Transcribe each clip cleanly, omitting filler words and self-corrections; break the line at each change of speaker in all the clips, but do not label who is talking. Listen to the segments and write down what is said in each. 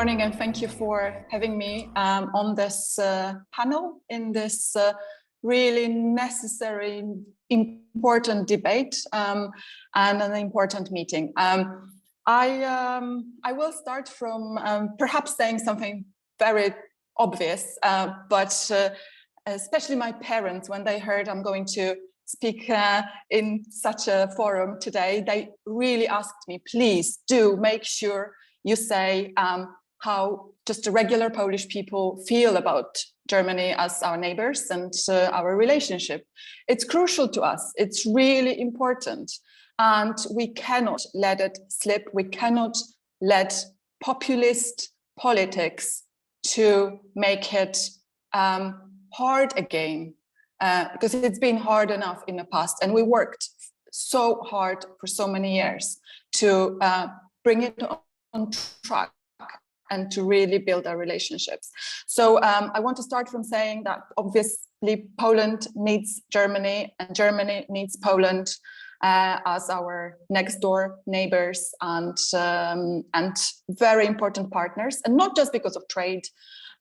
morning, and thank you for having me on this panel in this really necessary, important debate and an important meeting. I will start from perhaps saying something very obvious, but especially my parents, when they heard I'm going to speak in such a forum today, they really asked me, please do make sure you say how just the regular Polish people feel about Germany as our neighbors and our relationship. It's crucial to us. It's really important. And we cannot let it slip. We cannot let populist politics to make it hard again, because it's been hard enough in the past. And we worked so hard for so many years to bring it on track and to really build our relationships. So I want to start from saying that obviously Poland needs Germany and Germany needs Poland as our next door neighbors and very important partners, and not just because of trade,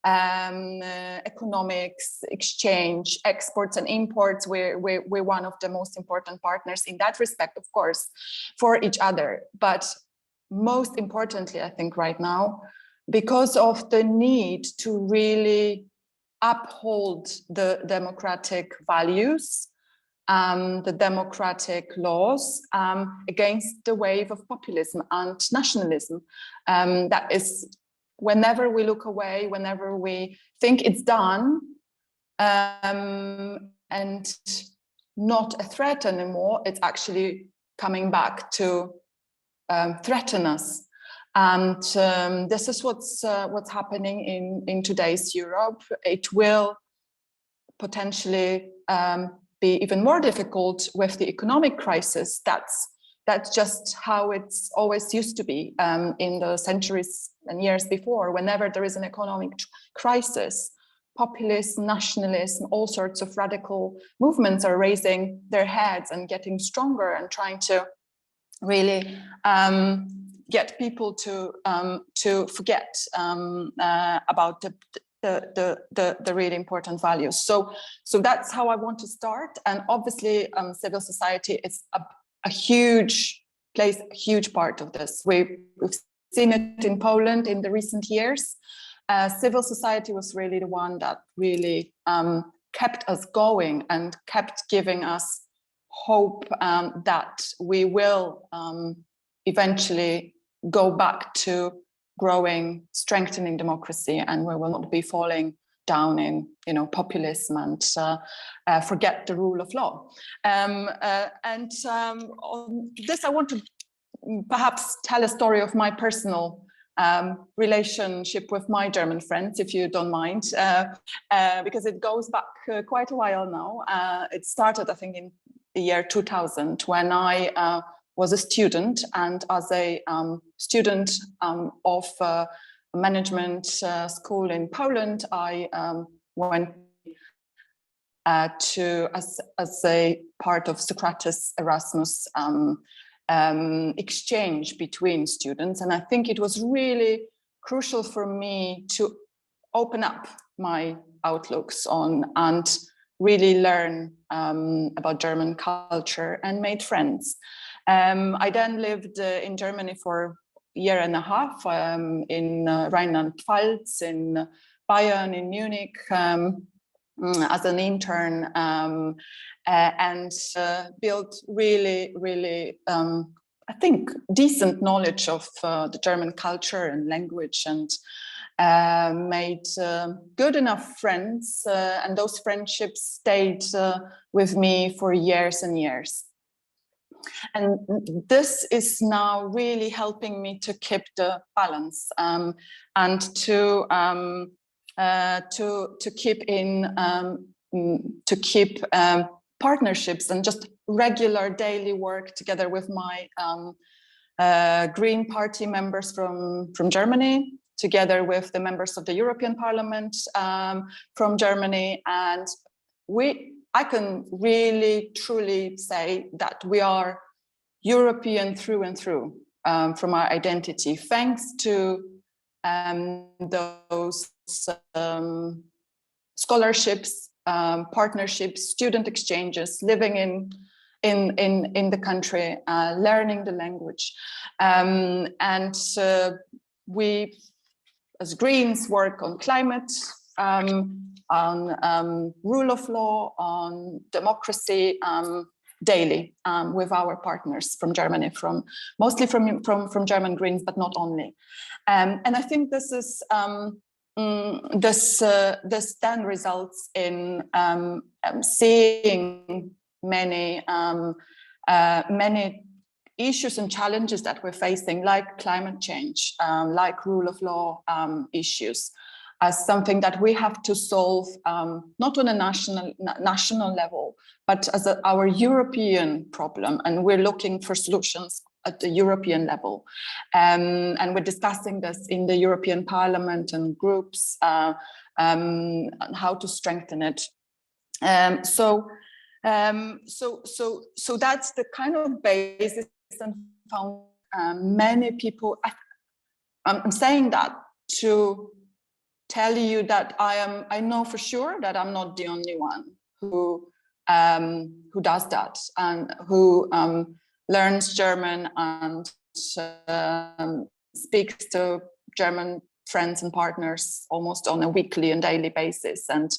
economics, exchange, exports and imports. We're one of the most important partners in that respect, of course, for each other. But most importantly, I think right now, because of the need to really uphold the democratic values, the democratic laws against the wave of populism and nationalism. That is, whenever we look away, whenever we think it's done and not a threat anymore, it's actually coming back to threaten us. And this is what's happening in today's Europe. It will potentially be even more difficult with the economic crisis. That's just how it's always used to be in the centuries and years before. Whenever there is an economic crisis, populism, nationalism, all sorts of radical movements are raising their heads and getting stronger and trying to really get people to forget about the really important values. So that's how I want to start. And obviously, civil society is a huge part of this. We've seen it in Poland in the recent years. Civil society was really the one that really kept us going and kept giving us hope that we will eventually go back to growing, strengthening democracy, and we will not be falling down in populism and forget the rule of law. On this, I want to perhaps tell a story of my personal relationship with my German friends, if you don't mind, because it goes back quite a while now. It started, I think, in the year 2000, when I was a student, and as a student of management school in Poland, I went to as a part of Socrates Erasmus exchange between students, and I think it was really crucial for me to open up my outlooks on and really learn about German culture and made friends. I then lived in Germany for a year and a half, in Rhineland-Pfalz, in Bayern, in Munich, as an intern, and built really, I think, decent knowledge of the German culture and language, and made good enough friends, and those friendships stayed with me for years and years. And this is now really helping me to keep the balance and to keep partnerships and just regular daily work together with my Green Party members from Germany, together with the members of the European Parliament from Germany, and I can really truly say that we are European through and through from our identity, thanks to those scholarships, partnerships, student exchanges, living in the country, learning the language. And we, as Greens, work on climate, on rule of law, on democracy, daily with our partners from Germany, mostly from German Greens, but not only. And I think this is this then results in seeing many issues and challenges that we're facing, like climate change, like rule of law issues, as something that we have to solve, not on a national level, but as our European problem. And we're looking for solutions at the European level. And we're discussing this in the European Parliament and groups, how to strengthen it. So that's the kind of basis and found many people. I'm saying that to tell you that I know for sure that I'm not the only one who does that and who learns German and speaks to German friends and partners almost on a weekly and daily basis and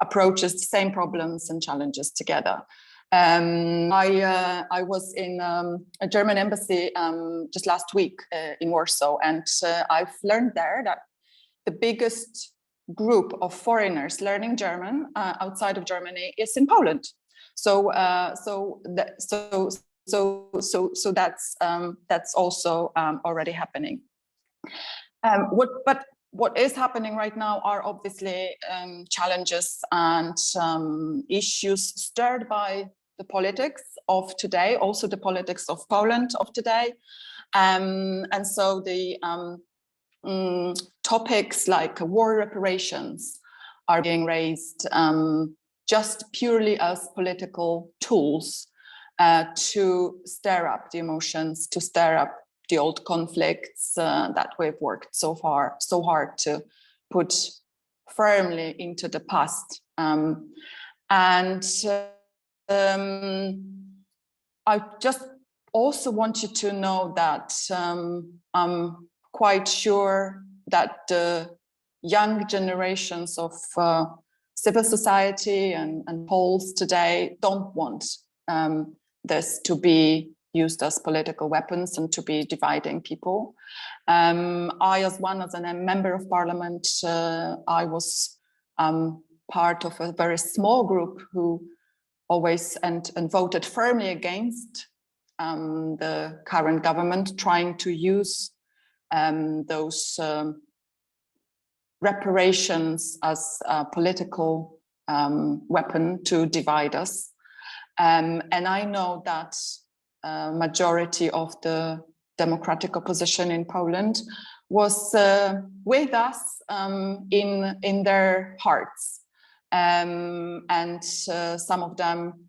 approaches the same problems and challenges together. I was in a German embassy just last week in Warsaw, and I've learned there that the biggest group of foreigners learning German outside of Germany is in Poland. So that's also already happening. What is happening right now are obviously challenges and issues stirred by the politics of today, also the politics of Poland of today. And so the topics like war reparations are being raised just purely as political tools to stir up the emotions, to stir up the old conflicts that we've worked so hard to put firmly into the past. I just also want you to know that I'm quite sure that the young generations of civil society and Poles today don't want this to be used as political weapons and to be dividing people. As a member of parliament, I was part of a very small group who always and voted firmly against the current government trying to use those reparations as a political weapon to divide us. And I know that majority of the democratic opposition in Poland was with us in their hearts. And some of them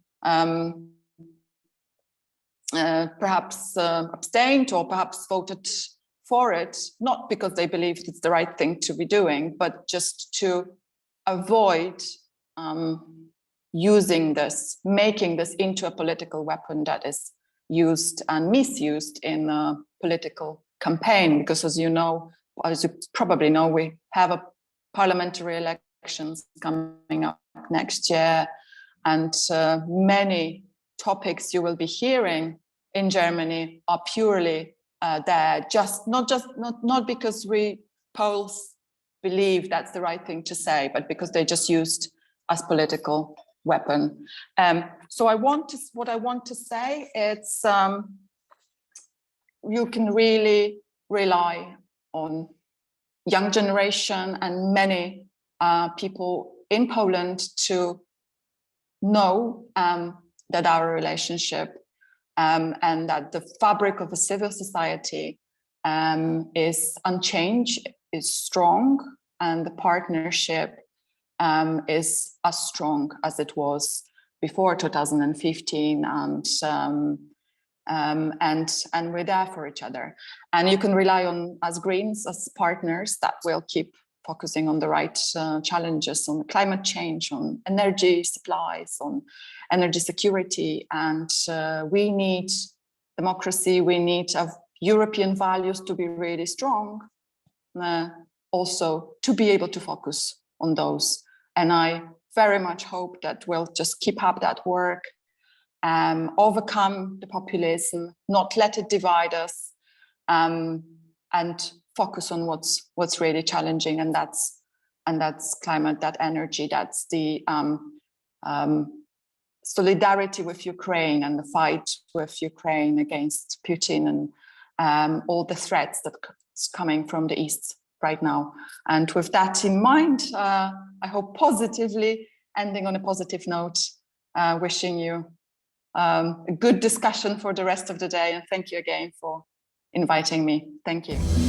perhaps abstained or perhaps voted for it, not because they believed it's the right thing to be doing, but just to avoid using this, making this into a political weapon that is used and misused in a political campaign. Because as you know, as you probably know, we have a parliamentary elections coming up next year, and many topics you will be hearing in Germany are purely there, not because we Poles believe that's the right thing to say, but because they just used as political weapon. So what I want to say, it's you can really rely on young generation and many people in Poland to know that our relationship and that the fabric of a civil society is unchanged, is strong, and the partnership is as strong as it was before 2015. And and we're there for each other. And you can rely on us Greens as partners that will keep focusing on the right challenges, on climate change, on energy supplies, on energy security. And we need democracy, we need European values to be really strong, also to be able to focus on those. And I very much hope that we'll just keep up that work, overcome the populism, not let it divide us, and focus on what's really challenging, and that's climate, that energy, that's the solidarity with Ukraine and the fight with Ukraine against Putin and all the threats that's coming from the East right now. And with that in mind, I hope positively, ending on a positive note, wishing you a good discussion for the rest of the day. And thank you again for inviting me. Thank you.